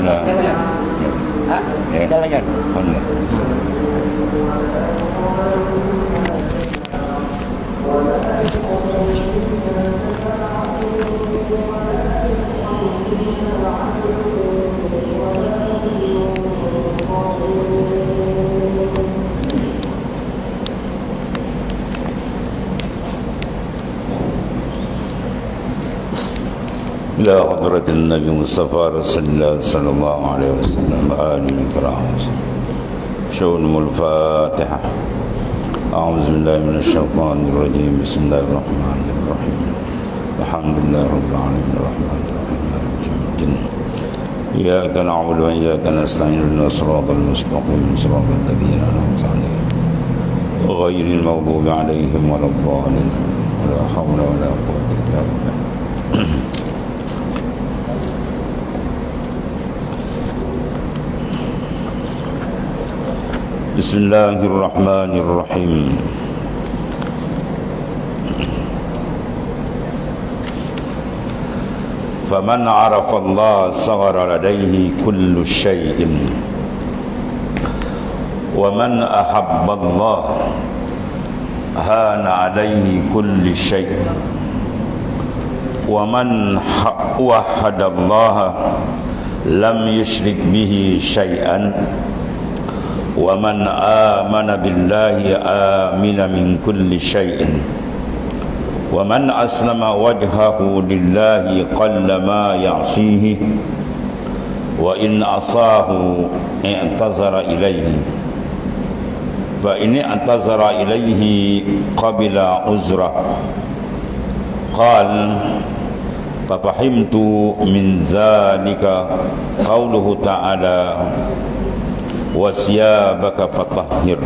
Alhamdulillah. Ya. Jalan. Alhamdulillah. إلى حضرة النبي مصطفى رسول الله صلى الله عليه وسلم وآله الكرام. شؤون الفاتحة. أعوذ بالله من الشيطان الرجيم. بسم الله الرحمن الرحيم. الحمد لله رب العالمين الرحمن الرحيم مالك يوم الدين. إياك نعبد وإياك نستعين اهدنا الصراط المستقيم صراط الذين أنعمت عليهم غير المغضوب عليهم ولا الضالين ولا حول ولا قوة إلا بالله. بسم الله الرحمن الرحيم. فمن عرف الله صغر لديه كل شيء ومن أحب الله هان عليه كل شيء ومن وحد الله لم يشرك به شيئا ومن آمن بالله آمن من كل شيء ومن أسلم وجهه لله قل ما يعصيه وإن عصاه اعتذر إليه فإن اعتذر إليه قبل عذره قال ففهمت من ذلك قوله تعالى وثيابك فطهر.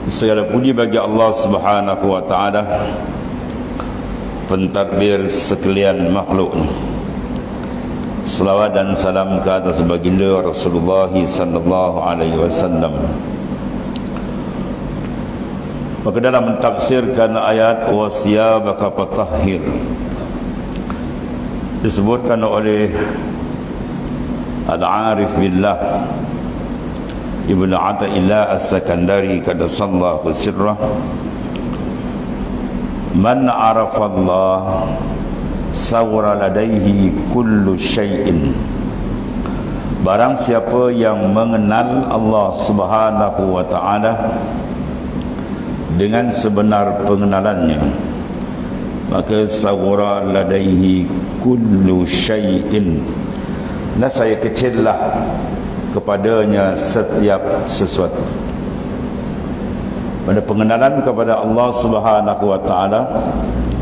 Segala puji bagi Allah Subhanahu wa taala, pentadbir sekalian makhluk. Selawat dan salam ke atas baginda Rasulullah sallallahu alaihi wasallam. Maka dalam mentafsirkan ayat wasiyabaka fatahhir disebutkan oleh Al-Arif Billah Ibnu Athaillah As-Sakandari qaddasallahu sirrah, man arafa Allah sawra ladaihi kullu syai'in. Barang siapa yang mengenal Allah Subhanahu wa taala dengan sebenar pengenalannya, maka sawra ladaihi kullu syai'in, saya kecillah kepadanya setiap sesuatu. Pada pengenalan kepada Allah Subhanahu wa taala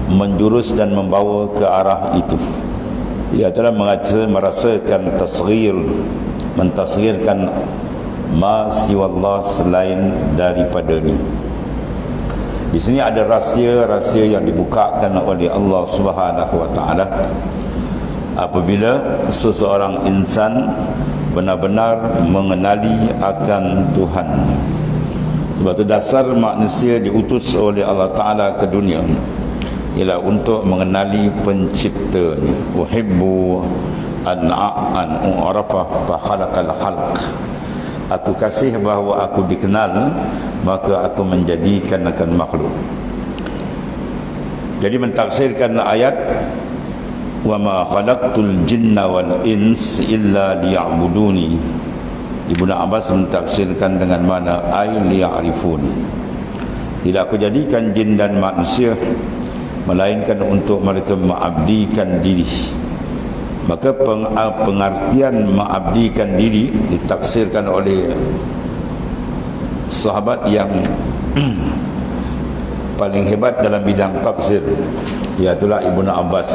menjurus dan membawa ke arah itu. Ia telah merasakan tasghir, mentasghirkan ma siwallah selain daripadanya. Di sini ada rahsia-rahsia yang dibukakan oleh Allah Subhanahu wa taala apabila seseorang insan benar-benar mengenali akan Tuhan. Sebab itu dasar manusia diutus oleh Allah Ta'ala ke dunia ialah untuk mengenali penciptanya. Uhibbu an u'rafa fa khalaqal khalq. Aku kasih bahawa aku dikenal, maka aku menjadikan akan makhluk. Jadi mentafsirkan ayat wa ma khalaqtul jinna wal ins illa liya'buduni, Ibnu Abbas mentafsirkan dengan mana ay liya'rifun. Tidak aku jadikan jin dan manusia melainkan untuk mereka mengabdikan diri. Maka pengertian mengabdikan diri ditafsirkan oleh sahabat yang paling hebat dalam bidang tafsir, iaitu Ibnu Abbas.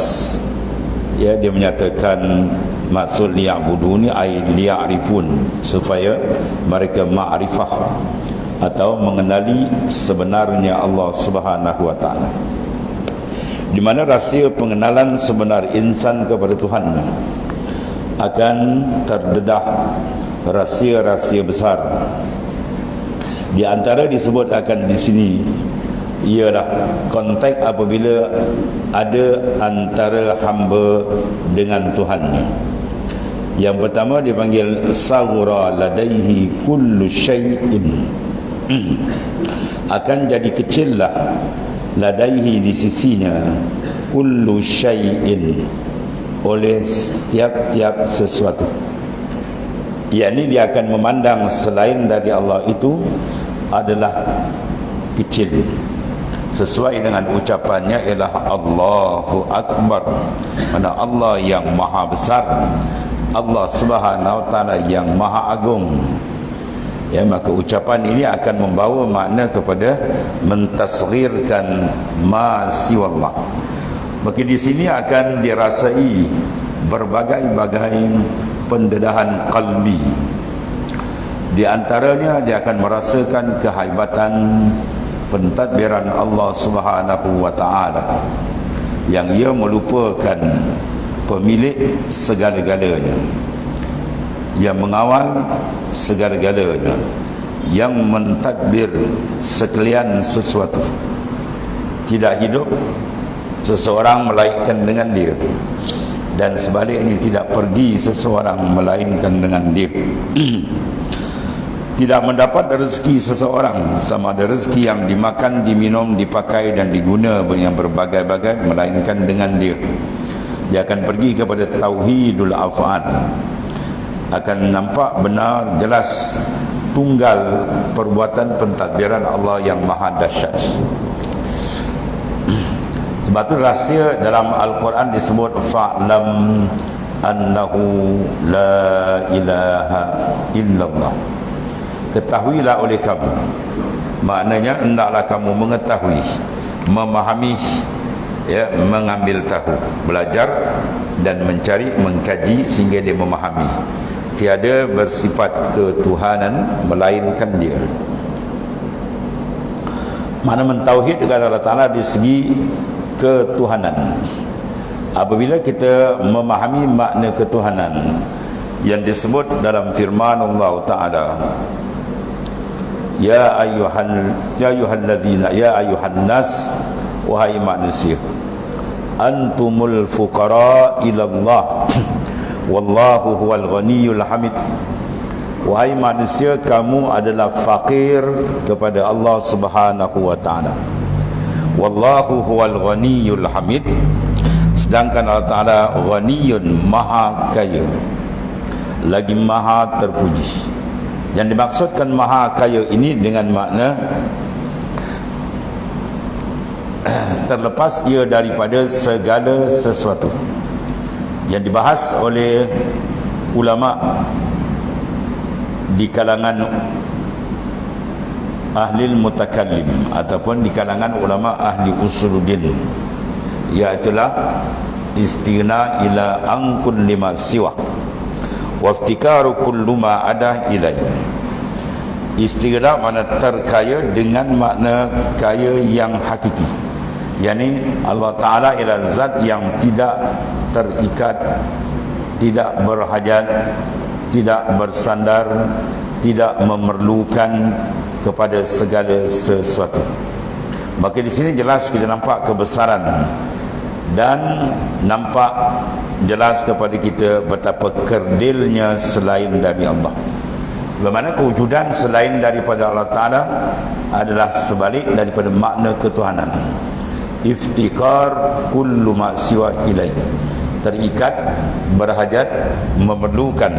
Ya, dia menyatakan maksud liya'buduni ay liya'rifun, supaya mereka ma'rifah atau mengenali sebenarnya Allah Subhanahu wa taala. Di mana rahsia pengenalan sebenar insan kepada Tuhan akan terdedah rahsia-rahsia besar. Di antara disebutkan di sini ialah konteks apabila ada antara hamba dengan Tuhannya. Yang pertama dipanggil saghura ladaihi kullu syai'in. Akan jadi kecillah ladaihi di sisinya kullu syai'in, oleh setiap sesuatu. Yakni dia akan memandang selain dari Allah itu adalah kecil. Sesuai dengan ucapannya ialah Allahu Akbar, mana Allah yang maha besar, Allah Subhanahu wa taala yang maha agung. Ya, maka ucapan ini akan membawa makna kepada mentasghirkan ma siwallah. Maka di sini akan dirasai berbagai-bagai pendedahan qalbi. Di antaranya dia akan merasakan kehebatan pentadbiran Allah Subhanahu wa taala, yang ia melupakan pemilik segala-galanya, yang mengawal segala-galanya, yang mentadbir sekalian sesuatu. Tidak hidup seseorang melainkan dengan dia, dan sebaliknya tidak pergi seseorang melainkan dengan dia. Tidak mendapat rezeki seseorang, sama ada rezeki yang dimakan, diminum, dipakai dan diguna yang berbagai-bagai, melainkan dengan dia. Dia akan pergi kepada tauhidul af'al, akan nampak benar jelas tunggal perbuatan pentadbiran Allah yang maha dahsyat. Sebab itu rahsia dalam Al-Quran disebut fa'lam annahu la ilaha illallah. Ketahuilah oleh kamu, maknanya hendaklah kamu mengetahui, memahami, ya, mengambil tahu, belajar dan mencari, mengkaji sehingga dia memahami. Tiada bersifat ketuhanan melainkan dia. Mana mentauhidkan Allah Ta'ala di segi ketuhanan. Apabila kita memahami makna ketuhanan yang disebut dalam firman Allah Ta'ala, ya ayuhan nas, wahai manusia, antumul fuqara ilallah wallahu huwal ghaniyul hamid. Wahai manusia, kamu adalah fakir kepada Allah Subhanahu wa taala. Wallahu huwal ghaniyul hamid. Sedangkan Allah Taala ghaniyun, maha kaya, lagi maha terpuji. Yang dimaksudkan maha kaya ini dengan makna terlepas ia daripada segala sesuatu. Yang dibahas oleh ulama di kalangan ahli mutakallim ataupun di kalangan ulama ahli usuluddin, iaitulah istighna ila angkul lima siwa waftikaru kullu ma ada ilaihi. Istighna makna terkaya dengan makna kaya yang hakiki, yakni Allah Ta'ala ialah zat yang tidak terikat, tidak berhajat, tidak bersandar, tidak memerlukan kepada segala sesuatu. Maka di sini jelas kita nampak kebesaran dan nampak jelas kepada kita betapa kerdilnya selain dari Allah. Bagaimana kewujudan selain daripada Allah Ta'ala adalah sebalik daripada makna ketuhanan. Iftikar kullu ma siwa ilaih, terikat, berhajat, memerlukan,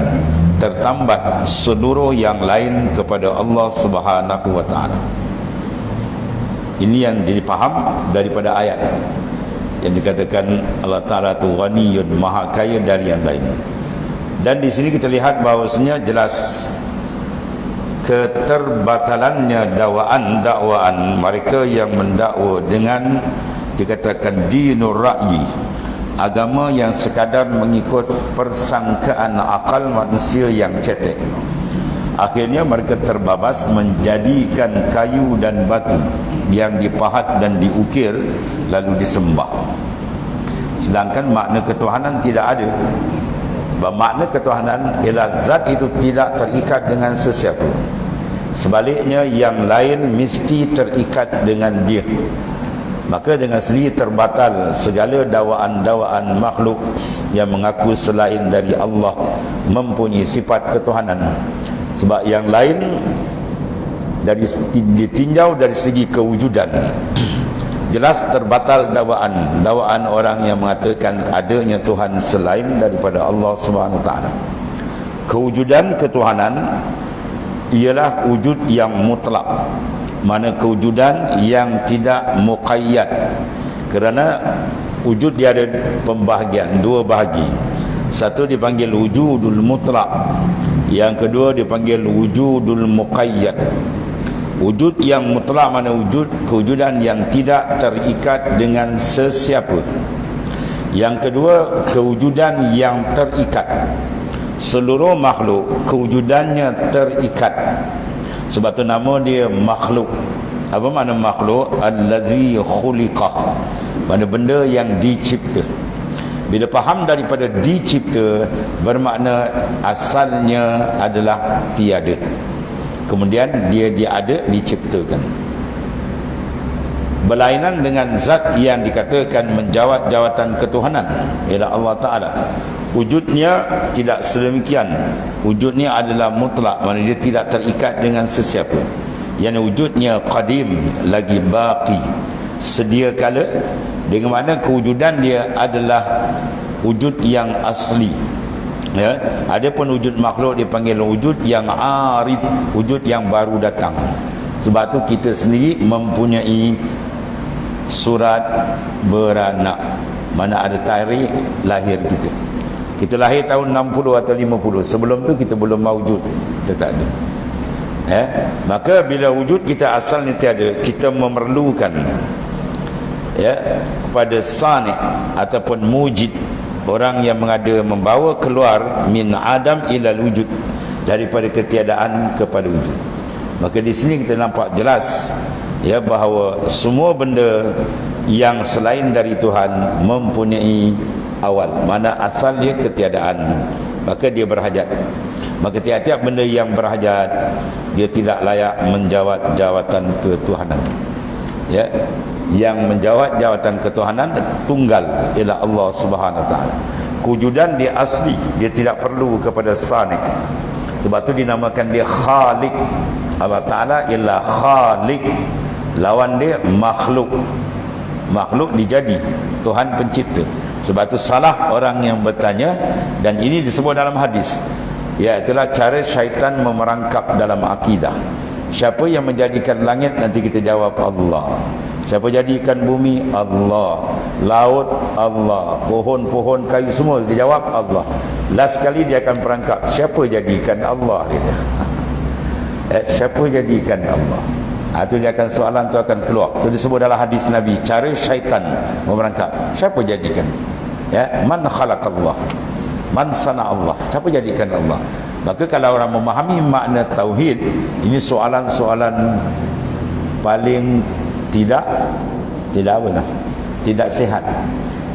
tertambat seluruh yang lain kepada Allah Subhanahu wa taala. Ini yang dipaham daripada ayat yang dikatakan Allah Ta'ala tu ghaniyun, maha kaya dari yang lain. Dan di sini kita lihat bahawasanya jelas keterbatalannya dakwaan mereka yang mendakwa dengan dikatakan dinur ra'yi, agama yang sekadar mengikut persangkaan akal manusia yang cetek. Akhirnya mereka terbabas menjadikan kayu dan batu yang dipahat dan diukir lalu disembah. Sedangkan makna ketuhanan tidak ada. Sebab makna ketuhanan ialah zat itu tidak terikat dengan sesiapa. Sebaliknya yang lain mesti terikat dengan dia. Maka dengan sendiri terbatal segala dakwaan-dakwaan makhluk yang mengaku selain dari Allah mempunyai sifat ketuhanan. Sebab yang lain ditinjau dari segi kewujudan, jelas terbatal dakwaan orang yang mengatakan adanya Tuhan selain daripada Allah Subhanahu Wa Taala. Kewujudan ketuhanan ialah wujud yang mutlak, mana kewujudan yang tidak muqayyad. Kerana wujud dia ada pembahagian, dua bahagi. Satu dipanggil wujudul mutlak, yang kedua dipanggil wujudul muqayyad. Wujud yang mutlak mana kewujudan yang tidak terikat dengan sesiapa. Yang kedua, kewujudan yang terikat. Seluruh makhluk kewujudannya terikat. Sebab tu nama dia makhluk. Apa makna makhluk? Allazi khuliqa, mana benda yang dicipta. Bila faham daripada dicipta, bermakna asalnya adalah tiada, kemudian dia ada, diciptakan. Berlainan dengan zat yang dikatakan menjawat jawatan ketuhanan, ialah Allah Ta'ala. Wujudnya tidak sedemikian. Wujudnya adalah mutlak, mana dia tidak terikat dengan sesiapa. Yang wujudnya qadim, lagi baqi, sedia kala, dengan mana kewujudan dia adalah wujud yang asli. Ya, adapun wujud makhluk dipanggil wujud yang arif, wujud yang baru datang. Sebab tu kita sendiri mempunyai surat beranak, mana ada tarikh lahir kita. Kita lahir tahun 60 atau 50. Sebelum tu kita belum mawujud, kita tak ada. Maka bila wujud kita asalnya tiada, kita memerlukan kepada sani' ataupun mujid, orang yang mengada, membawa keluar min adam ilal wujud, daripada ketiadaan kepada wujud. Maka di sini kita nampak jelas bahawa semua benda yang selain dari Tuhan mempunyai awal, mana asal dia ketiadaan, maka dia berhajat. Maka tiap-tiap benda yang berhajat, dia tidak layak menjawat jawatan ketuhanan. Yang menjawat jawatan ketuhanan tunggal, ialah Allah Subhanahu Wa Taala. Kewujudan dia asli, dia tidak perlu kepada sani'. Sebab tu dinamakan dia Khaliq. Allah Ta'ala ialah Khaliq. Lawan dia makhluk. Makhluk dijadi, Tuhan pencipta. Sebab tu salah orang yang bertanya, dan ini disebut dalam hadis, itulah cara syaitan memerangkap dalam akidah. Siapa yang menjadikan langit? Nanti kita jawab Allah. Siapa jadikan bumi? Allah. Laut? Allah. Pohon-pohon kayu semua dia jawab Allah. Last kali dia akan perangkap, siapa jadikan Allah? Siapa jadikan Allah? Itu dia akan, soalan tu akan keluar. Itu disebut dalam hadis Nabi, cara syaitan memerangkap. Siapa jadikan? Man khalaqallah, man sana'allah. Siapa jadikan Allah? Maka kalau orang memahami makna tauhid, ini soalan-soalan paling tidak apa lah, tidak sihat.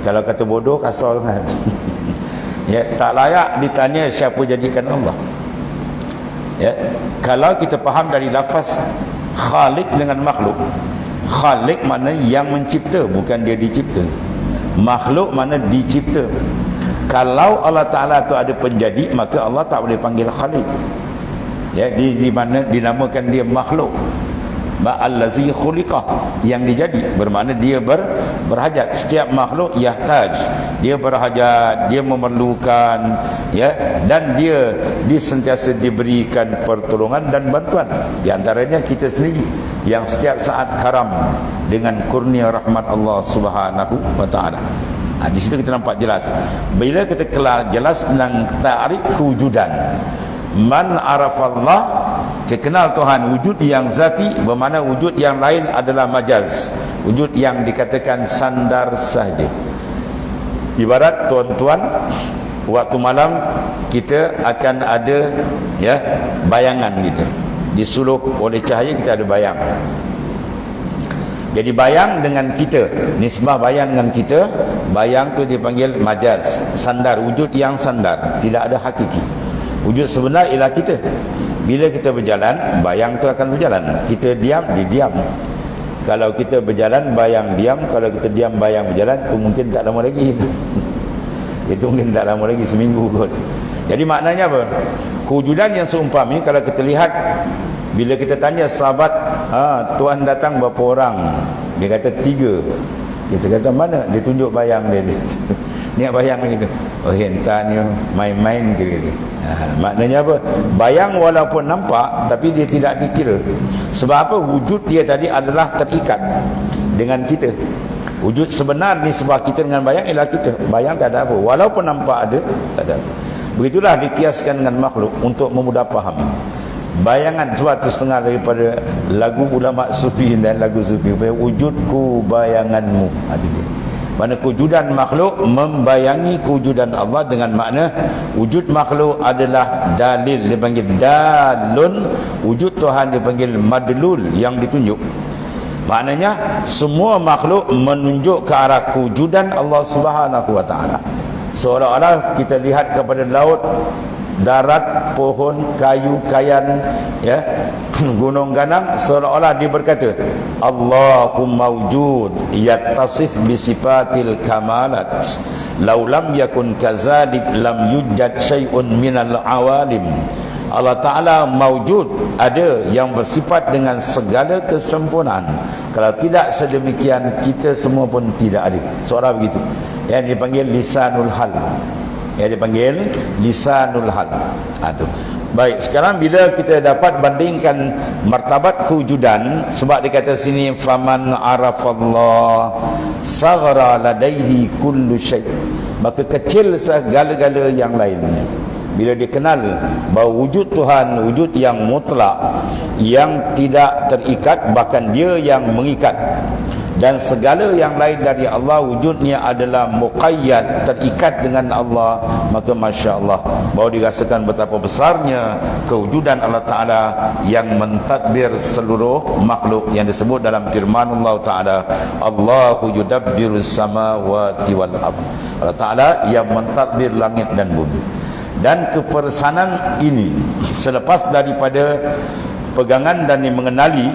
Kalau kata bodoh, kasar kan. Tak layak ditanya siapa jadikan Allah. Kalau kita faham dari lafaz Khaliq dengan makhluk. Khaliq mana yang mencipta, bukan dia dicipta. Makhluk mana dicipta. Kalau Allah Ta'ala tu ada penjadi, maka Allah tak boleh panggil Khaliq. Di mana dinamakan dia makhluk. Ma'allazi khuliqah, yang dijadi, bermakna dia berhajat. Setiap makhluk yahtaj, dia berhajat, dia memerlukan, dan dia sentiasa diberikan pertolongan dan bantuan. Di antaranya kita sendiri yang setiap saat karam dengan kurnia rahmat Allah Subhanahu Wa Taala. Di situ kita nampak jelas. Bila kita jelas tentang ta'rif kewujudan, man arafallah, kenal Tuhan, wujud yang zati, bermakna wujud yang lain adalah majaz, wujud yang dikatakan sandar sahaja. Ibarat tuan-tuan, waktu malam kita akan ada bayangan kita, disuluh oleh cahaya, kita ada bayang. Jadi bayang dengan kita, nisbah bayang dengan kita, bayang tu dipanggil majaz, sandar, wujud yang sandar, tidak ada hakiki. Wujud sebenar ialah kita. Bila kita berjalan, bayang tu akan berjalan. Kita diam, dia diam. Kalau kita berjalan, bayang diam. Kalau kita diam, bayang berjalan. Itu mungkin tak lama lagi. Itu mungkin tak lama lagi, seminggu kot. Jadi maknanya apa? Kewujudan yang seumpam ini, kalau kita lihat, bila kita tanya sahabat, Tuhan datang berapa orang? Dia kata 3. Kita kata mana? Dia tunjuk bayang dia. Ni bayang gitu. Oh, hentan ni main-main ke gitu. Maknanya apa? Bayang walaupun nampak, tapi dia tidak dikira. Sebab apa? Wujud dia tadi adalah terikat dengan kita. Wujud sebenar ni sebab kita dengan bayang ialah kita. Bayang tak ada apa. Walaupun nampak ada, tak ada apa. Begitulah dikiaskan dengan makhluk untuk memudah faham. Bayangan, sebab tu setengah daripada lagu ulama sufi dan lagu sufi, wujudku bayanganmu. Mana kewujudan makhluk membayangi kewujudan Allah, dengan makna wujud makhluk adalah dalil, dipanggil dalun. Wujud Tuhan dipanggil madlul, yang ditunjuk. Maknanya semua makhluk menunjuk ke arah kewujudan Allah Subhanahu wa taala. Seolah-olah kita lihat kepada laut, darat, pohon, kayu, kayan, ya, gunung ganang, seolah-olah dia berkata, Allahu mawjud yattasif bisifatil kamalat, law lam yakun kadzalik lam yujad syai'un minal awalim. Allah Ta'ala mawjud, ada, yang bersifat dengan segala kesempurnaan. Kalau tidak sedemikian, kita semua pun tidak ada. Seorang begitu, yang dipanggil lisanul hal, yang dipanggil lisanul hal. Itu. Baik, sekarang bila kita dapat bandingkan martabat kewujudan, sebab dikata sini faman arafallah saghara ladaihi kullu syai', maka kecil segala-gala yang lainnya. Bila dia kenal bahawa wujud Tuhan, wujud yang mutlak, yang tidak terikat, bahkan dia yang mengikat, dan segala yang lain dari Allah wujudnya adalah muqayyad, terikat dengan Allah, maka Masya Allah, bahawa dirasakan betapa besarnya kewujudan Allah Ta'ala yang mentadbir seluruh makhluk, yang disebut dalam firman Allah Ta'ala, Allahu yudabbirus samawati wal ard. Allah Ta'ala yang mentadbir langit dan bumi. Dan kepersanan ini selepas daripada pegangan dan mengenali,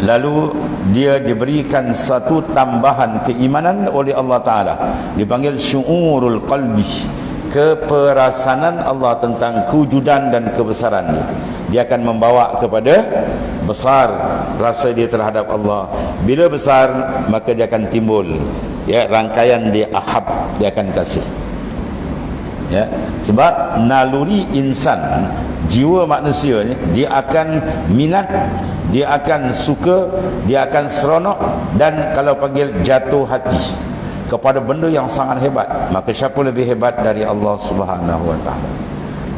lalu dia diberikan satu tambahan keimanan oleh Allah Ta'ala, dipanggil syu'urul qalbi, keperasanan Allah tentang kewujudan dan kebesarannya. Dia akan membawa kepada besar rasa dia terhadap Allah. Bila besar, maka dia akan timbul, ya, rangkaian dia ahab, dia akan kasih. Ya, sebab naluri insan, jiwa manusia ni, dia akan minat, dia akan suka, dia akan seronok, dan kalau panggil jatuh hati kepada benda yang sangat hebat. Maka siapa lebih hebat dari Allah Subhanahu wa taala?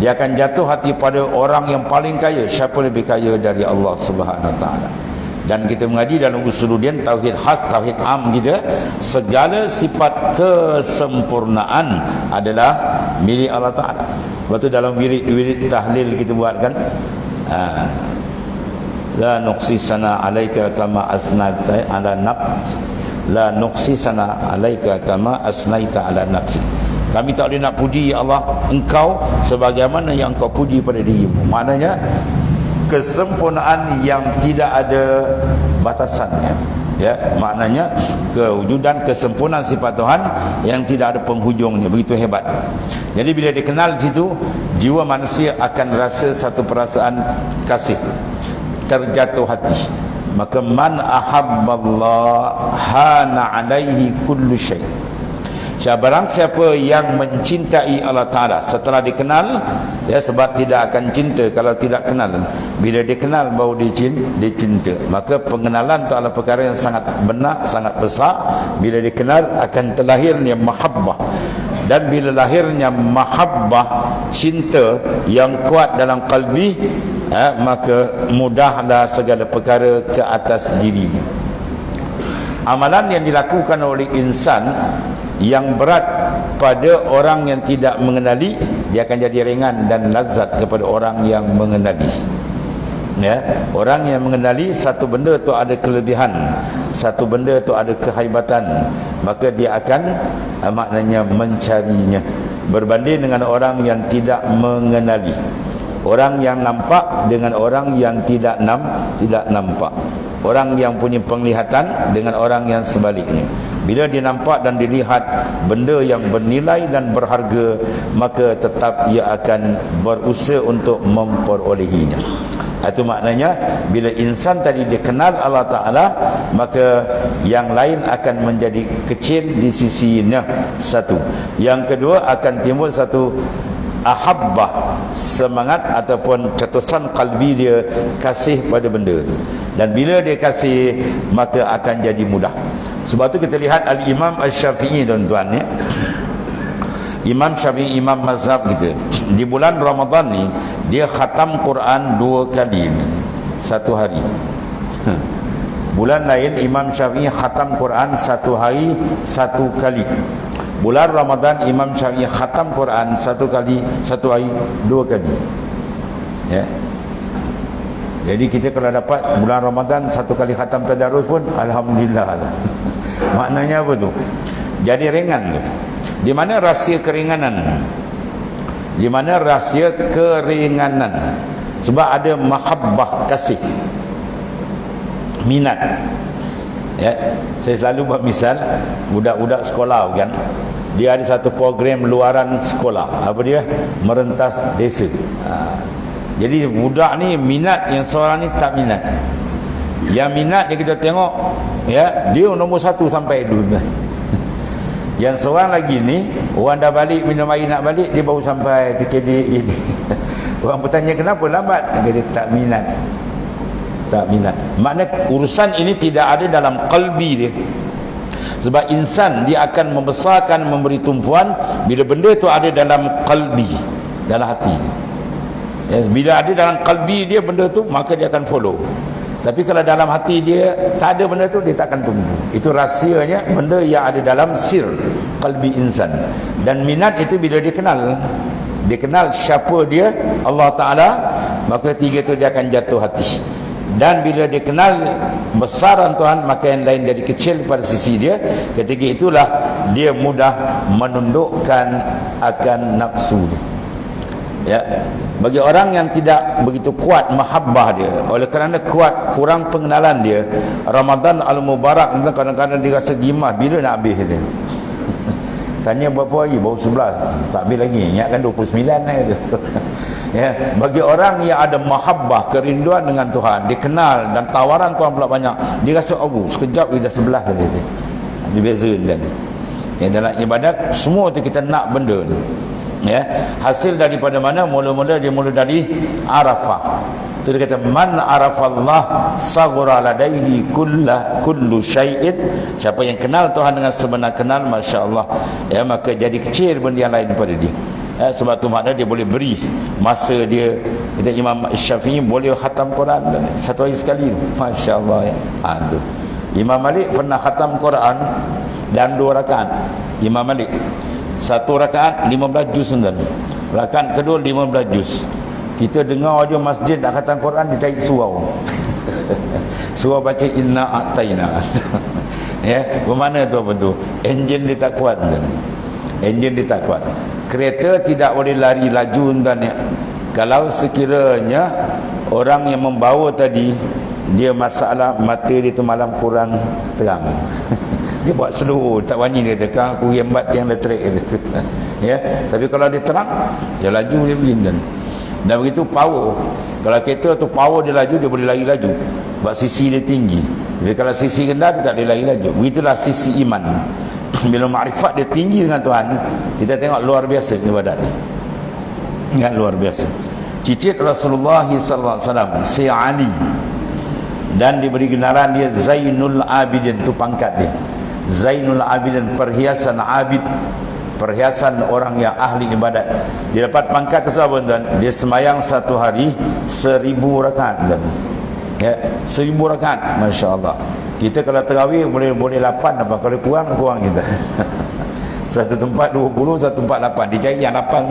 Dia akan jatuh hati pada orang yang paling kaya. Siapa lebih kaya dari Allah Subhanahu wa taala? Dan kita mengaji dalam Usuluddin, tauhid khas, tauhid am kita, segala sifat kesempurnaan adalah milik Allah Ta'ala. Lepas tu dalam wirid tahlil kita buat kan, la nuqsi sana alaika kama asnaita ala nafsi, la nuqsi sana alaika kama asnaita ala nafsi. Kami tak boleh nak puji ya Allah engkau sebagaimana yang engkau puji pada dirimu. Maknanya kesempurnaan yang tidak ada batasannya, ya, maknanya kewujudan kesempurnaan sifat Tuhan yang tidak ada penghujungnya, begitu hebat. Jadi bila dikenal situ, jiwa manusia akan rasa satu perasaan kasih, terjatuh hati. Maka man ahabballah hana alaihi kullu syai'. Barang siapa yang mencintai Allah Ta'ala setelah dikenal, ya, sebab tidak akan cinta kalau tidak kenal. Bila dikenal baru dia cinta. Maka pengenalan itu adalah perkara yang sangat benar, sangat besar. Bila dikenal akan terlahirnya mahabbah. Dan bila lahirnya mahabbah, cinta yang kuat dalam qalbi, maka mudahlah segala perkara ke atas dirinya. Amalan yang dilakukan oleh insan yang berat pada orang yang tidak mengenali, dia akan jadi ringan dan lazat kepada orang yang mengenali. Ya, orang yang mengenali satu benda tu ada kelebihan, satu benda tu ada kehebatan, maka dia akan maknanya mencarinya, berbanding dengan orang yang tidak mengenali. Orang yang nampak dengan orang yang tidak nampak. Orang yang punya penglihatan dengan orang yang sebaliknya. Bila dia nampak dan dilihat benda yang bernilai dan berharga, maka tetap ia akan berusaha untuk memperolehinya. Itu maknanya bila insan tadi dia kenal Allah Ta'ala, maka yang lain akan menjadi kecil di sisinya. Satu. Yang kedua, akan timbul satu ahabbah, semangat ataupun cetusan kalbi dia kasih pada benda itu. Dan bila dia kasih, maka akan jadi mudah. Sebab tu kita lihat Al-Imam Al-Syafi'i, tuan-tuan, ya. Imam Syafi'i, imam mazhab kita, di bulan Ramadan ni dia khatam Quran 2 kali ni, satu hari. Bulan lain Imam Syafi'i khatam Quran satu hari 1 kali. Bulan Ramadan Imam Syafi'i khatam Quran satu hari 2 kali. Ya. Jadi kita kalau dapat bulan Ramadan 1 kali khatam tadarus pun alhamdulillah lah. Maknanya apa tu? Jadi ringan tu. Di mana rahsia keringanan? Di mana rahsia keringanan? Sebab ada mahabbah, kasih, minat. Ya, saya selalu buat misal budak-budak sekolah kan. Dia ada satu program luaran sekolah. Apa dia? Merentas desa. Jadi budak ni minat, yang seorang ni tak minat. Yang minat dia kita tengok, ya, dia nombor 1 sampai dulu. Yang seorang lagi ni, orang dah balik minum air nak balik, dia baru sampai TKD. Orang bertanya kenapa lambat? Dia tak minat. Tak minat. Maknanya urusan ini tidak ada dalam qalbi dia. Sebab insan dia akan membesarkan, memberi tumpuan bila benda tu ada dalam qalbi, dalam hati. Ya, bila ada dalam qalbi dia benda tu, maka dia akan follow. Tapi kalau dalam hati dia tak ada benda tu, dia tak akan tumpu. Itu rahsianya, benda yang ada dalam sir qalbi insan. Dan minat itu bila dia kenal siapa dia, Allah Ta'ala, maka 3 tu dia akan jatuh hati. Dan bila dia kenal besaran Tuhan, maka yang lain jadi kecil pada sisi dia. Ketika itulah dia mudah menundukkan akan nafsu dia. Ya, bagi orang yang tidak begitu kuat mahabbah dia, oleh kerana kurang pengenalan dia, Ramadan Al-Mubarak kadang-kadang dia rasa gimah, bila nak habis dia. Tanya berapa hari, baru 11, tak habis lagi, ingatkan 29 lah. Ya, bagi orang yang ada mahabbah, kerinduan dengan Tuhan, dia kenal dan tawaran Tuhan pula banyak, dia rasa sekejap dia dah 11 kali dia. Dia beza kan. Ya, dalam ibadat semua tu kita nak benda tu. Ya, hasil daripada mana? Mula-mula dia mula dari Arafah. Tu dia kata man arafallah saghara ladaihi kullu syai'in. Siapa yang kenal Tuhan dengan sebenar kenal, masya-Allah, ya, maka jadi kecil benda yang lain pada dia. Ya, sebab tu makna dia boleh beri masa dia. Kita Imam Syafi'i boleh khatam Quran satu hari sekali, masya-Allah, ya. Tu Imam Malik pernah khatam Quran dalam 2 rakaat. Imam Malik 1 rakaat 15 juz dan rakaat kedua 15 juz. Kita dengar aja masjid nak khatam Quran, dia cari surau. Surau baca inna a'taina. Ya, bermakna tu apa tu? Enjin dia tak kuat kan. Enjin dia tak kuat. Kereta tidak boleh lari laju dan ya. Kalau sekiranya orang yang membawa tadi dia masalah mata dia tu malam kurang terang. Dia buat slow, tak wani dia kata, aku rembat yang letrik dia. Ya, tapi kalau dia terang, dia laju dia begini. Dan begitu power. Kalau kereta tu power dia laju, dia boleh lari laju. Sebab sisi dia tinggi. Tapi kalau sisi rendah, dia tak boleh lari laju. Begitulah sisi iman. Bila makrifat dia tinggi dengan Tuhan, kita tengok luar biasa ibadat dia. Ingat luar biasa. Cicit Rasulullah sallallahu alaihi wasallam, si Ali, dan diberi genaran dia Zainul Abidin, tu pangkat dia. Zainul Abidin, perhiasan abid, perhiasan orang yang ahli ibadat. Dia dapat pangkat tersebut tuan. Dia semayang satu hari 1000 rakaat tuan. Ya, 1000 rakaat, masya-Allah. Kita kalau tarawih boleh 8 apa, kalau kurang kita. Satu tempat 20, satu tempat 8. Dia cari yang 8.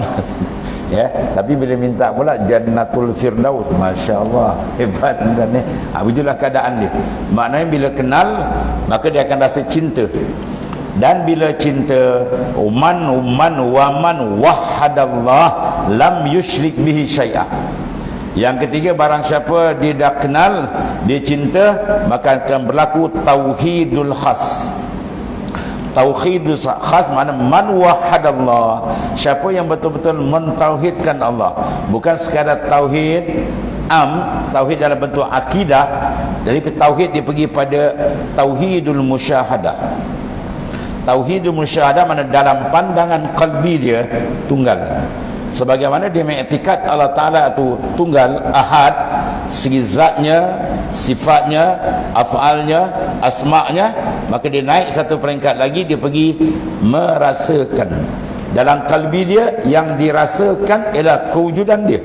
Ya, tapi bila minta pula Jannatul Firdaus, masya-Allah, hebat tuan ni. Begitulah keadaan dia. Maknanya bila kenal maka dia akan rasa cinta. Dan bila cinta, waman wahadallah lam yusyrik bihi syai'ah. Yang ketiga, barang siapa dia dah kenal, dia cinta, maka akan berlaku tauhidul khas. Tauhidul khas makna man wahadallah, siapa yang betul-betul mentauhidkan Allah, bukan sekadar tauhid tauhid dalam bentuk akidah. Dari tauhid dia pergi pada tauhidul musyahadah. Tauhidul musyahadah mana dalam pandangan qalbi dia tunggal. Sebagaimana dia mengiktikad Allah Ta'ala itu tunggal, ahad, segi zatnya, sifatnya, af'alnya, asma'nya, maka dia naik satu peringkat lagi, dia pergi merasakan. Dalam qalbi dia yang dirasakan ialah kewujudan dia.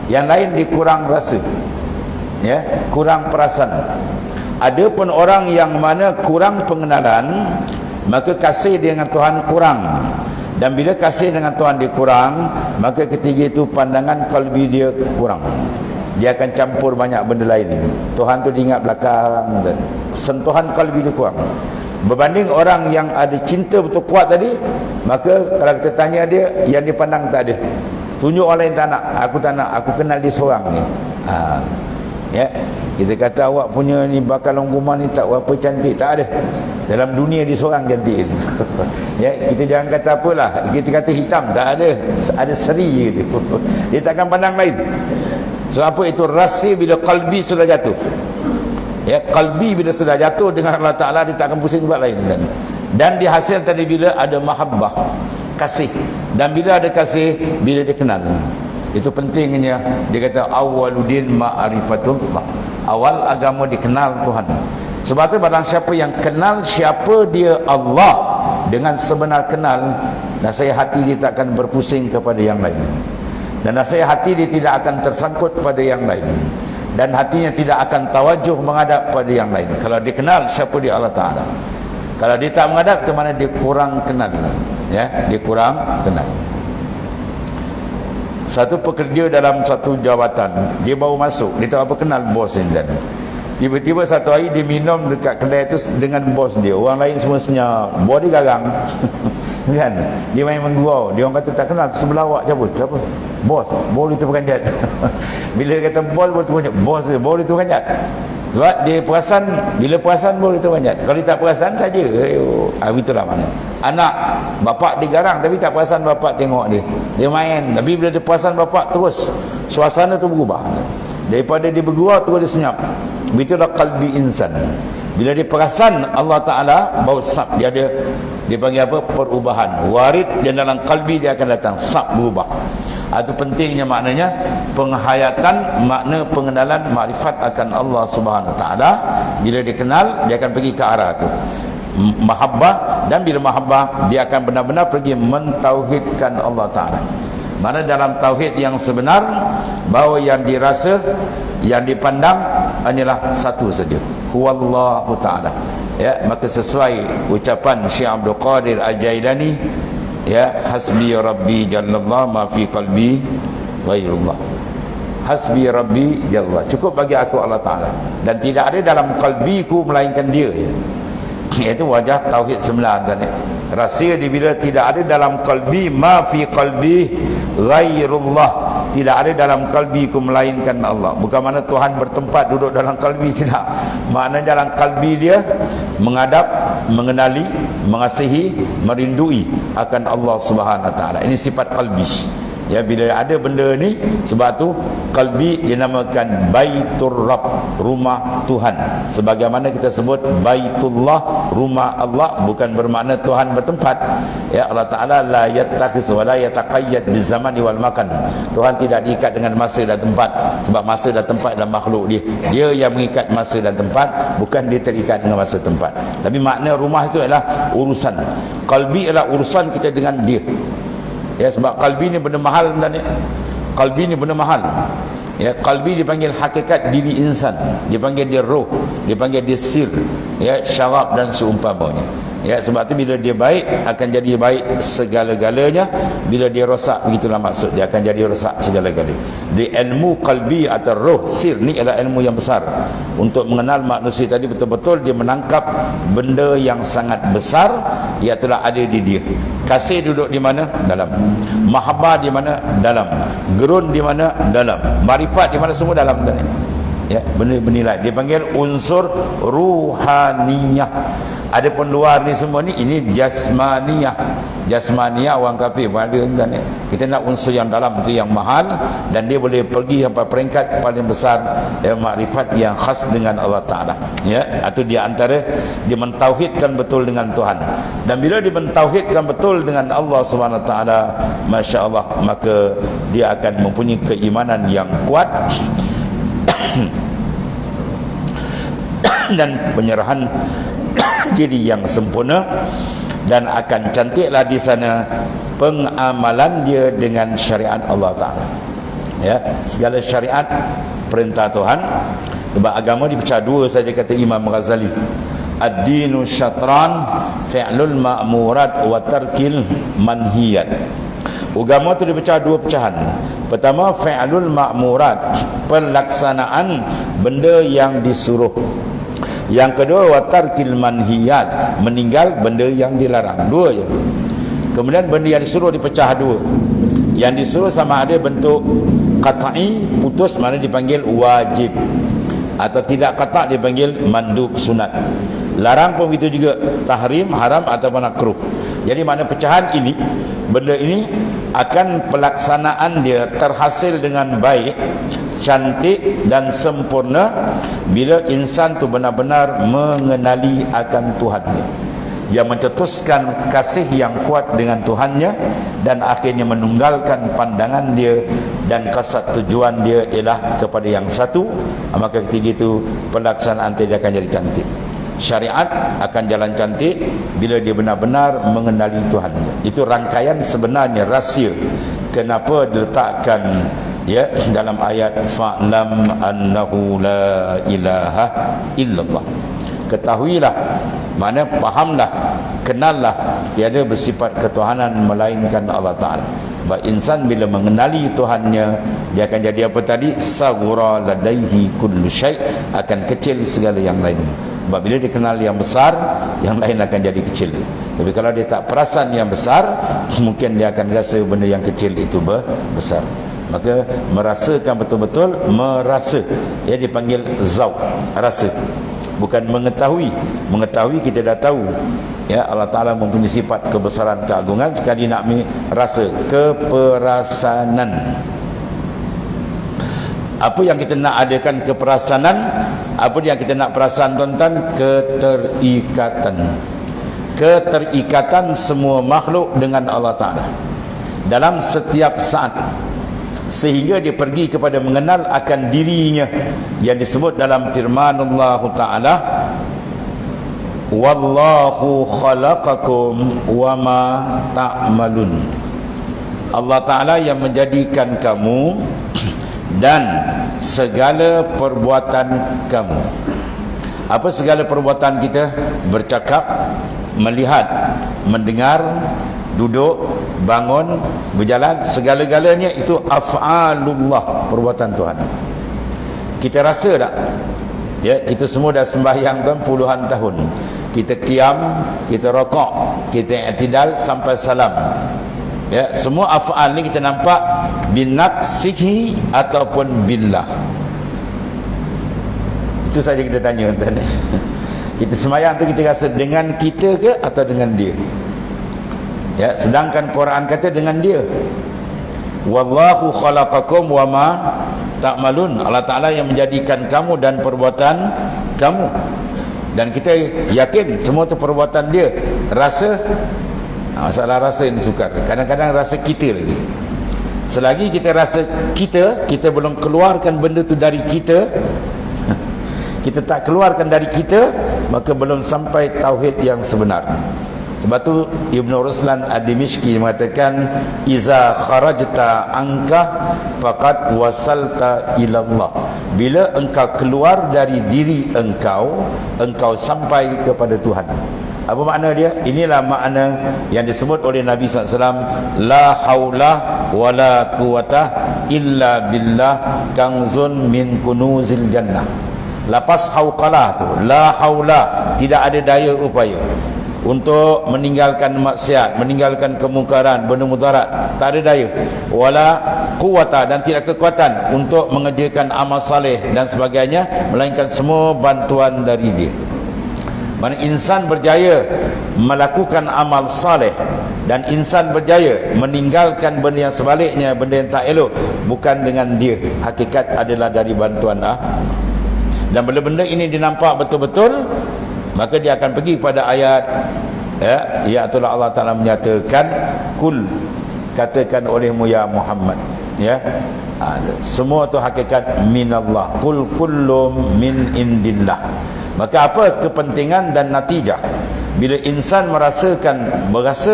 Yang lain dia kurang rasa, ya, kurang perasan. Ada pun orang yang mana kurang pengenalan, maka kasih dengan Tuhan kurang. Dan bila kasih dengan Tuhan dia kurang, maka ketiga itu pandangan qalbi dia kurang. Dia akan campur banyak benda lain. Tuhan tu diingat belakang, dan sentuhan qalbi dia kurang. Berbanding orang yang ada cinta betul kuat tadi, maka kalau kita tanya dia, yang dipandang tak ada. Tunjuk orang lain tak nak, aku tak nak, aku kenal dia seorang ni. Ya, kita kata awak punya ni bakal longguman ni tak berapa cantik, tak ada. Dalam dunia dia seorang cantik. Ya, kita jangan kata apalah, kita kata hitam, tak ada. Ada seri je tu. Dia takkan pandang lain. Sebab apa? Itu rahsia bila qalbi sudah jatuh. Ya, qalbi bila sudah jatuh dengan Allah Ta'ala, dia tak akan pusing buat lain. Dan dihasil tadi bila ada mahabbah, kasih. Dan bila ada kasih, bila dia kenal. Itu pentingnya. Dia kata awwaluddin ma'rifatullah. Awal agama dikenal Tuhan. Sebab itu barang siapa yang kenal siapa dia Allah dengan sebenar kenal, nasihat hati dia tak akan berpusing kepada yang lain. Dan nasihat hati dia tidak akan tersangkut pada yang lain. Dan hatinya tidak akan tawajuh menghadap pada yang lain. Kalau dia kenal siapa dia Allah Ta'ala. Kalau dia tak menghadap, itu mana dia kurang kenal. Ya, dia kurang kenal. Satu pekerja dalam satu jawatan, dia baru masuk, dia tak apa kenal bos dia. Tiba-tiba satu hari dia minum dekat kedai tu dengan bos dia. Orang lain semua senyap, bos dia garang. Kan? Dia main menggurau. Dia orang kata tak kenal, sebelah awak siapa? Bos itu bukan jat. Bila dia kata bos itu bukan jat, bos itu bukan jat. Sebab dia perasan, bila perasan bos itu bukan jat. Kalau dia tak perasan saja, itulah mana. Anak, bapak dia garang tapi tak perasan bapak tengok dia. Dia main, tapi bila dia perasan bapak terus, suasana tu berubah. Daripada dia bergurau terus dia senyap. Begitulah qalbi insan. Bila dia perasan Allah Ta'ala, baru sab dia ada, dia panggil apa? Perubahan. Warid dan dalam qalbi dia akan datang, sab berubah. Itu pentingnya maknanya penghayatan, makna pengenalan makrifat akan Allah Subhanahu Wa Ta'ala. Bila dia kenal, dia akan pergi ke arah tu. Mahabbah, dan bila mahabbah dia akan benar-benar pergi mentauhidkan Allah Ta'ala. Mana dalam tauhid yang sebenar, bahawa yang dirasa, yang dipandang hanyalah satu saja, huwallahu ta'ala. Ya, maka sesuai ucapan Syekh Abdul Qadir Al-Jailani, ya, hasbi rabbi jallallah ma fi qalbi ghairullah. Hasbi rabbi jallallah, cukup bagi aku Allah Ta'ala, dan tidak ada dalam qalbiku melainkan dia, ya. Iaitu wajah tauhid sebenar tadi. Rahsia dia bila tidak ada dalam qalbi, ma fi qalbi ghairullah, tidak ada dalam qalbiku melainkan Allah. Bukan mana Tuhan bertempat duduk dalam qalbi, tidak. Maknanya dalam qalbi dia menghadap, mengenali, mengasihi, merindui akan Allah Subhanahu Wa Ta'ala. Ini sifat qalbi. Ya, bila ada benda ni, sebab tu qalbi dinamakan Baitur Rabb, rumah Tuhan. Sebagaimana kita sebut Baitullah, rumah Allah, bukan bermakna Tuhan bertempat. Ya, Allah Ta'ala la yattakhis wa la yataqayyad bizamani wal makan. Tuhan tidak diikat dengan masa dan tempat, sebab masa dan tempat adalah makhluk dia. Dia yang mengikat masa dan tempat, bukan dia terikat dengan masa tempat. Tapi makna rumah itu adalah urusan. Qalbi adalah urusan kita dengan dia. Ya, sebab qalbi ni benda mahal sebenarnya. Qalbi ni benda mahal. Ya, qalbi dipanggil hakikat diri insan, dipanggil dia roh, dipanggil dia sir, ya, syarab dan seumpamanya. Ya, sebab tu bila dia baik akan jadi baik segala-galanya, bila dia rosak, begitulah maksud dia akan jadi rosak segala-galanya. Di ilmu qalbi atau roh sir ni adalah ilmu yang besar untuk mengenal manusia tadi betul-betul dia menangkap benda yang sangat besar, iaitu ada di dia. Kasih duduk di mana? Dalam. Mahabbah di mana? Dalam. Gerun di mana? Dalam. Marifat di mana? Semua dalam tadi. Ya, bernilai. Dia panggil unsur ruhaniyah. Adapun luar ni semua ni, ini jasmaniyah. Jasmaniyah orang kafir pun ada kan. Kita nak unsur yang dalam tu yang mahal, dan dia boleh pergi sampai peringkat paling besar, ya, makrifat yang khas dengan Allah Ta'ala. Ya, itu di antara dia mentauhidkan betul dengan Tuhan. Dan bila dia mentauhidkan betul dengan Allah Subhanahu Wa Ta'ala, Masya Allah, maka dia akan mempunyai keimanan yang kuat dan penyerahan diri yang sempurna, dan akan cantiklah di sana pengamalan dia dengan syariat Allah Ta'ala. Ya, segala syariat perintah Tuhan. Sebab agama dipecah dua saja, kata Imam Ghazali. Ad-dinu syatran fi'lul ma'murat wa tarkil manhiyat. Agama tu dipecah dua pecahan. Pertama, fi'lul ma'murat, pelaksanaan benda yang disuruh. Yang kedua, watarkil manhiyat, meninggal benda yang dilarang. Dua je. Kemudian benda yang disuruh dipecah dua. Yang disuruh sama ada bentuk qat'i, putus, mana dipanggil wajib, atau tidak qata' dipanggil mandub, sunat. Larang pun begitu juga, tahrim, haram ataupun makruh. Jadi mana pecahan ini, benda ini akan pelaksanaan dia terhasil dengan baik, cantik dan sempurna bila insan tu benar-benar mengenali akan Tuhannya, yang mencetuskan kasih yang kuat dengan Tuhannya, dan akhirnya menunggalkan pandangan dia dan kasat tujuan dia ialah kepada yang satu. Maka ketika itu pelaksanaan dia akan jadi cantik. Syariat akan jalan cantik bila dia benar-benar mengenali Tuhannya. Itu rangkaian sebenarnya, rahsia kenapa diletakkan, ya, dalam ayat fa'lam annahu la ilaha illallah. Ketahuilah, mana fahamlah, kenallah, tiada bersifat ketuhanan melainkan Allah Ta'ala. Sebab insan bila mengenali Tuhannya, dia akan jadi apa tadi? Saghura ladaihi kullu syai', akan kecil segala yang lain. Sebab bila dia kenal yang besar, yang lain akan jadi kecil. Tapi kalau dia tak perasan yang besar, mungkin dia akan rasa benda yang kecil itu besar. Maka merasakan betul-betul, merasa, ya, dipanggil zauq, rasa, bukan mengetahui. Mengetahui kita dah tahu, ya, Allah Ta'ala mempunyai sifat kebesaran, keagungan. Sekali nak rasa, keperasanan. Apa yang kita nak adakan keperasanan? Apa yang kita nak perasan, tuan-tuan? Keterikatan. Keterikatan semua makhluk dengan Allah Ta'ala dalam setiap saat, sehingga dia pergi kepada mengenal akan dirinya, yang disebut dalam firman Allah Ta'ala, wallahu khalaqakum wama ta'malun. Allah Ta'ala yang menjadikan kamu dan segala perbuatan kamu. Apa segala perbuatan kita? Bercakap, melihat, mendengar, duduk, bangun, berjalan, segala-galanya itu af'alullah, perbuatan Tuhan. Kita rasa tak? Ya, kita semua dah sembahyang kan puluhan tahun. Kita qiyam, kita rokok, kita i'tidal sampai salam. Ya, semua af'al ni kita nampak binafsihi ataupun billah. Itu saja kita tanya, tuan. Kita sembahyang tu kita rasa dengan kita ke atau dengan dia? Ya, sedangkan Quran kata dengan dia. Wallahu khalaqakum wama ta'malun. Allah Ta'ala yang menjadikan kamu dan perbuatan kamu. Dan kita yakin semua tu perbuatan dia. Rasa, masalah rasa ini sukar. Kadang-kadang rasa kita lagi. Selagi kita rasa kita belum keluarkan benda tu dari kita, kita tak keluarkan dari kita, maka belum sampai tauhid yang sebenar. Sebab tu Ibn Ruslan Ad-Dimishqi mengatakan, iza kharajta angka faqad wasalta ilallah. Bila engkau keluar dari diri engkau, engkau sampai kepada Tuhan. Apa makna dia? Inilah makna yang disebut oleh Nabi SAW, la haula wala quwata illa billah kanzun min kunuzil jannah. Lepas hauqalah tu, la haula, tidak ada daya upaya untuk meninggalkan maksiat, meninggalkan kemungkaran, benda mudarat, tak ada daya. Wala quwata, dan tidak kekuatan untuk mengerjakan amal saleh dan sebagainya, melainkan semua bantuan dari dia. Mana insan berjaya melakukan amal saleh dan insan berjaya meninggalkan benda yang sebaliknya, benda yang tak elok, bukan dengan dia, hakikat adalah dari bantuan Allah. Dan benda-benda ini dinampak betul-betul, maka dia akan pergi kepada ayat, ya itulah Allah Ta'ala menyatakan, kul, katakan olehmu ya Muhammad, ya, semua tu hakikat minallah, kul kullum min indillah. Maka apa kepentingan dan natijah bila insan merasa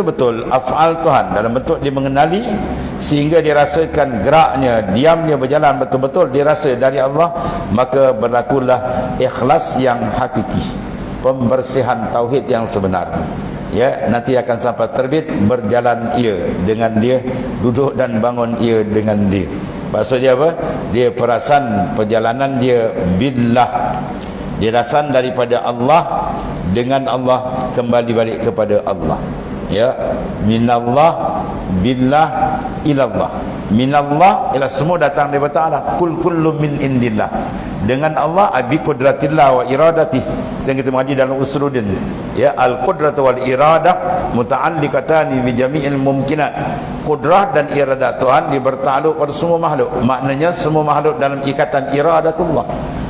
betul af'al Tuhan dalam bentuk dia mengenali, sehingga dia rasakan geraknya, diamnya berjalan betul-betul dia rasa dari Allah, maka berlakulah ikhlas yang hakiki, pembersihan tauhid yang sebenar. Ya, nanti akan sampai terbit berjalan ia dengan dia, duduk dan bangun ia dengan dia. Maksudnya apa? Dia perasan perjalanan dia billah, dia rasan daripada Allah, dengan Allah, kembali balik kepada Allah. Ya, minallah, billah, ilallah. Minallah ialah semua datang daripada Allah. Kul kullu min indillah. Dengan Allah, bi qudratillah wa iradatih. Yang kita mengaji dalam Usuluddin. Ya, al-qudratu wal iradah muta'alliqatani bi jami'il mumkinat. Qudrah dan iradat Tuhan dia bertakluk pada semua makhluk. Maknanya semua makhluk dalam ikatan iradatullah.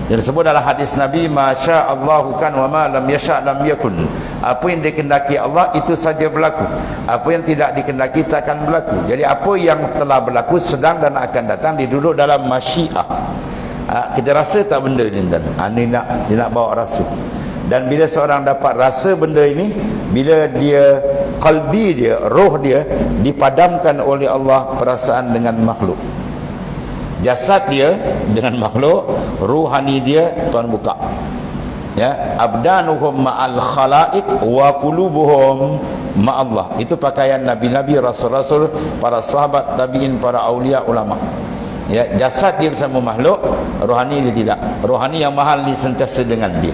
Yang disebut dalam hadis Nabi, masya Allahu kan wa ma lam yasha lam yakun. Apa yang dikehendaki Allah itu saja berlaku, apa yang tidak dikehendaki tak akan berlaku. Jadi apa yang telah berlaku, sedang dan akan datang, diduduk dalam masyiah. Kita rasa tak benda ni tuan? Dia nak bawa rasa. Dan bila seorang dapat rasa benda ini, bila dia, qalbi dia, roh dia dipadamkan oleh Allah perasaan dengan makhluk, jasad dia dengan makhluk, ruhani dia Tuhan buka. Ya, abdanuhum ma'al khalaiq wa qulubuhum ma'allah. Itu pakaian nabi-nabi, rasul-rasul, para sahabat, tabi'in, para aulia, ulama. Ya, jasad dia bersama makhluk, rohani dia tidak. Rohani yang mahal ni sentiasa dengan dia,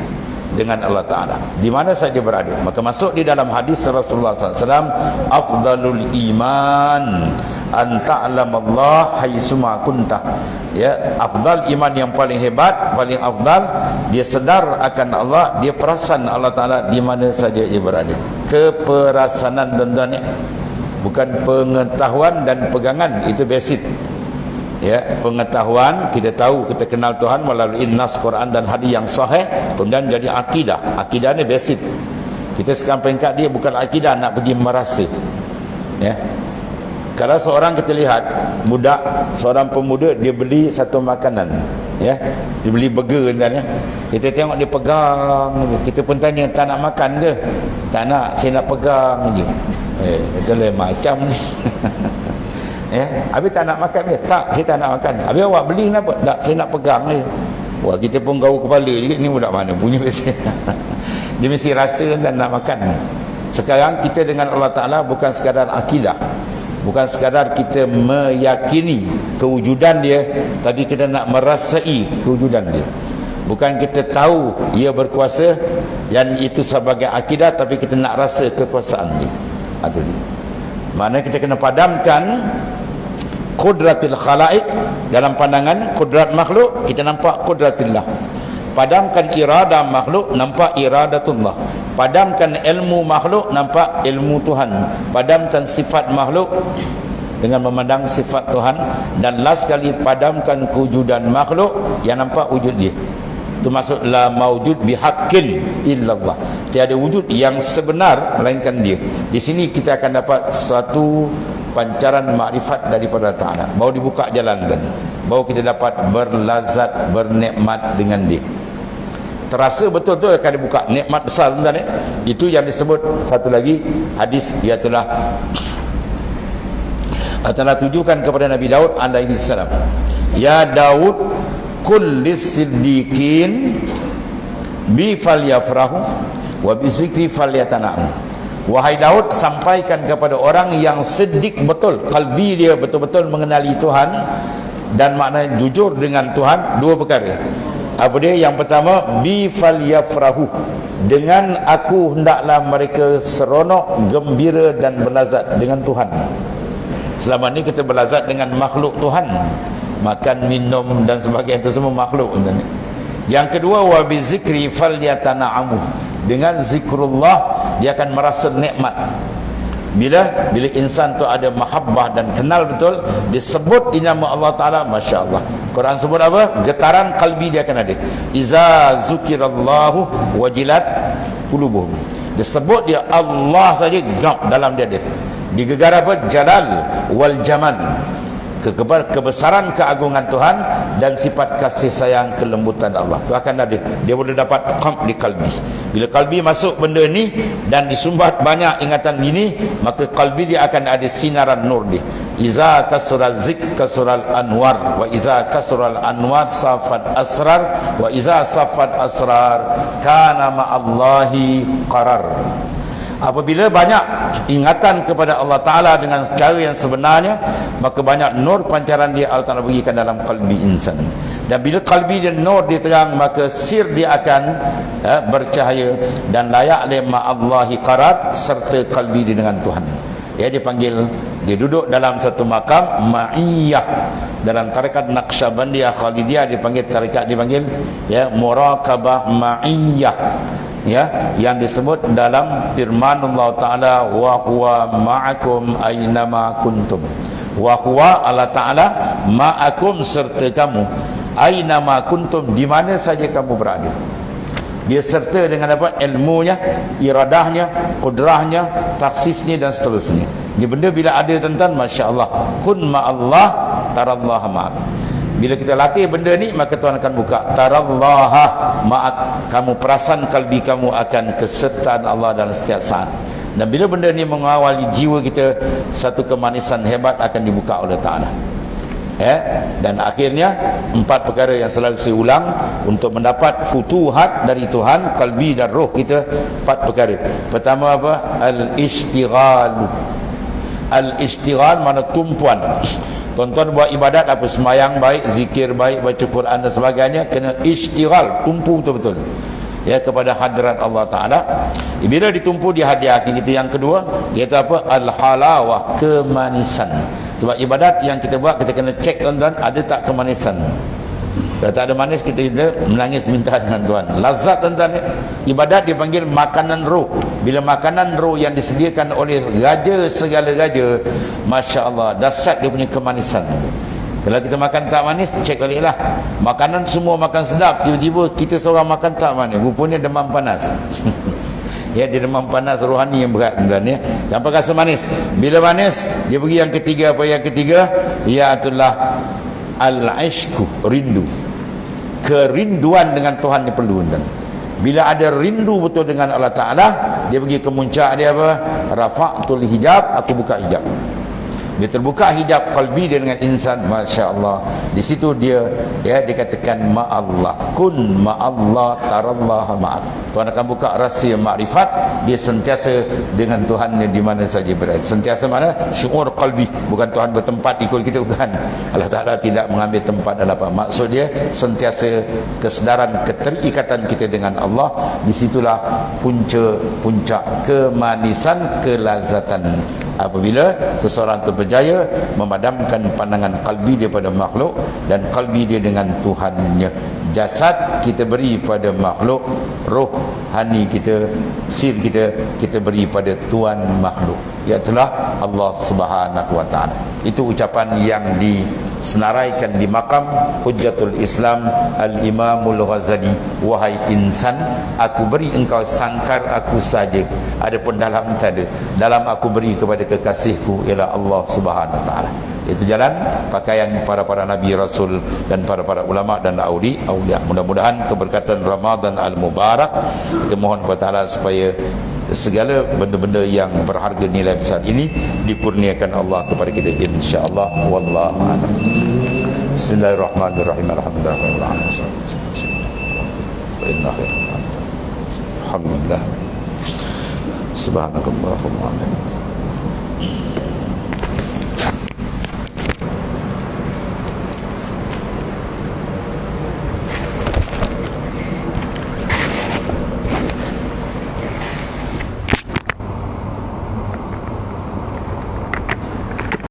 dengan Allah Ta'ala, di mana saja berada. Maka masuk di dalam hadis Rasulullah SAW, afdalul iman an ta'lamallah haitsuma kunta. Ya, afdal iman, yang paling hebat, paling afdal, dia sedar akan Allah, dia perasan Allah Ta'ala di mana saja dia berada. Keperasanan tuan-tuan ni, bukan pengetahuan dan pegangan, itu basic. Ya, pengetahuan, kita tahu, kita kenal Tuhan melalui nas Quran dan hadis yang sahih, kemudian jadi akidah. Akidah ni basic. Kita sekarang peringkat dia bukan akidah, nak pergi merasa. Ya, kalau seorang kita lihat budak, seorang pemuda, dia beli satu makanan, ya, dia beli burger kan, ya, kita tengok dia pegang, kita pun tanya, tak nak makan ke? Tak nak, saya nak pegang je. Dia lain macam ni. Ya, habis tak nak makan ke? Tak, saya tak nak makan. Habis awak beli kenapa? Tak, saya nak pegang je. Wah, kita pun gaul kepala je, ni budak mana punya biasa. Dia mesti rasa dan nak makan. Sekarang kita dengan Allah Ta'ala bukan sekadar akidah, bukan sekadar kita meyakini kewujudan dia, tapi kita nak merasai kewujudan dia. Bukan kita tahu ia berkuasa dan itu sebagai akidah, tapi kita nak rasa kekuasaan dia. Itu dia. Mana kita kena padamkan kudratil khalaik. Dalam pandangan kudrat makhluk, kita nampak kudratillah. Padamkan iradah makhluk, nampak iradatullah. Padamkan ilmu makhluk, nampak ilmu Tuhan. Padamkan sifat makhluk dengan memandang sifat Tuhan. Dan last sekali, padamkan kewujudan makhluk, yang nampak wujud dia. Itu maksud la maujud bihaqqin illallah. Tiada wujud yang sebenar melainkan dia. Di sini kita akan dapat satu pancaran makrifat daripada Ta'ala. Baru dibuka jalan kan, baru kita dapat berlazat, bernikmat dengan dia. Terasa betul-betul akan dibuka nikmat besar tuan-tuan. Itu yang disebut satu lagi hadis, iaitulah Allah tujukan kepada Nabi Daud alaihi salam, ya Daud, kullis siddiqin bi falyafrahu Wa bizikri falyatana'am. Wahai Daud, sampaikan kepada orang yang sedik betul, kalbi dia betul-betul mengenali Tuhan dan maknanya jujur dengan Tuhan, dua perkara. Apa dia? Yang pertama, bi falyafrahu, dengan aku hendaklah mereka seronok, gembira dan berlazat dengan Tuhan. Selama ni kita berlazat dengan makhluk Tuhan, makan, minum dan sebagainya, itu semua makhluk. Yang kedua, wa bi zikri falyatana'amu, dengan zikrullah dia akan merasa nikmat. Bila insan tu ada mahabbah dan kenal betul, disebut nama Allah Ta'ala, Masya Allah. Quran sebut apa? Getaran kalbi dia akan ada. Iza zukirallahu wajilat qulubuhum. Disebut dia Allah saja, gap dalam dia ada. Digegar apa? Jalal wal jamal, kebesaran, keagungan Tuhan dan sifat kasih sayang, kelembutan Allah. Itu akan ada. Dia boleh dapat qam di kalbi. Bila kalbi masuk benda ni dan disumbat banyak ingatan ini, maka kalbi dia akan ada sinaran nur dia. Iza kasural zik kasural anwar, wa iza kasural anwar safat asrar, wa iza safat asrar kana ma'allahi qarar. Apabila banyak ingatan kepada Allah Ta'ala dengan cara yang sebenarnya, maka banyak nur pancaran dia Allah Ta'ala berikan dalam kalbi insan. Dan bila kalbi dia nur dia terang, maka sir dia akan bercahaya dan layak lima Allahi qarar, serta kalbi dia dengan Tuhan. Ya, dipanggil, dia duduk dalam satu makam ma'iyah. Dalam tarekat Naqsyabandiyah Khalidiyah dipanggil ya muraqabah ma'iyah. Ya, yang disebut dalam firman Allah Ta'ala, wa huwa ma'akum aynama kuntum. Wa huwa Allah Ta'ala ma'akum, serta kamu, aynama kuntum, di mana saja kamu berada. Dia serta dengan apa? Ilmunya, iradahnya, kudrahnya, taksisnya dan seterusnya. Ini benda bila ada tuan-tuan, Masya Allah, kun ma'allah tarallaha ma'ak. Bila kita latih benda ni, maka Tuhan akan buka tarallaha ma'ak. Kamu perasan kalbi kamu akan kesertaan Allah dalam setiap saat. Dan bila benda ni mengawali jiwa kita, satu kemanisan hebat akan dibuka oleh Ta'ala. Dan akhirnya 4 perkara yang selalu saya ulang untuk mendapat futuhat dari Tuhan, kalbi dan roh kita. 4 perkara. Pertama apa? Al-ishtighal. Al-ishtighal mana tumpuan. Tuan-tuan buat ibadat apa, semayang baik, zikir baik, baca Quran dan sebagainya, kena ishtighal, tumpu betul-betul ya kepada hadrat Allah Ta'ala. Bila ditumpu di hadiah kita. Yang kedua, iaitu apa? Al-halawah, kemanisan. Sebab ibadat yang kita buat, kita kena cek tuan-tuan, ada tak kemanisan. Kalau tak ada manis, kita menangis minta dengan Tuhan. Lazat tuan-tuan, ibadat dipanggil makanan roh. Bila makanan roh yang disediakan oleh raja segala raja, Masya Allah, dahsyat dia punya kemanisan. Kalau kita makan tak manis, cek baliklah. Makanan semua makan sedap, tiba-tiba kita seorang makan tak manis, rupanya demam panas. Ya, dia demam panas rohani yang berat tuan-tuan ya. Tanpa rasa manis. Bila manis, dia pergi yang ketiga. Apa yang ketiga? Iaitu al-ishku, rindu. Kerinduan dengan Tuhan ni perlu tuan. Bila ada rindu betul dengan Allah Ta'ala, dia pergi ke muncak dia apa? Rafa'tul hijab, aku buka hijab. Dia terbuka hijab kalbi dia dengan insan, Masya Allah. Di situ dia dikatakan ma'allah, kun ma'allah tarallaha ma'ak. Tuhan akan buka rahsia makrifat. Dia sentiasa dengan Tuhan di mana saja berada. Sentiasa mana? Syuur kalbi. Bukan Tuhan bertempat ikut kita, bukan. Allah Ta'ala tidak mengambil tempat dalam apa. Maksud dia sentiasa kesedaran, keterikatan kita dengan Allah. Disitulah puncak kemanisan, kelazatan. Apabila seseorang itu berjaya memadamkan pandangan kalbi dia pada makhluk dan kalbi dia dengan Tuhannya. Jasad kita beri pada makhluk, roh hani kita, sir kita beri pada Tuhan makhluk, iaitulah Allah Subhanahu wa Ta'ala. Itu ucapan yang disenaraikan di makam Hujjatul Islam Al-Imamul Ghazali. Wahai insan, aku beri engkau sangkar aku saja, adapun dalam tak ada. Dalam aku beri kepada kekasihku ialah Allah Subhanahu wa Ta'ala. Itu jalan pakaian para nabi rasul dan para ulama dan aulia. Mudah-mudahan keberkatan Ramadan al-Mubarak, kita mohon kepada Ta'ala supaya segala benda-benda yang berharga nilai besar ini dikurniakan Allah kepada kita, insya-Allah. Wallahu a'lam. Bismillahirrahmanirrahim. Alhamdulillah. Alhamdulillah. Subhanakallahumma wa bihamdika.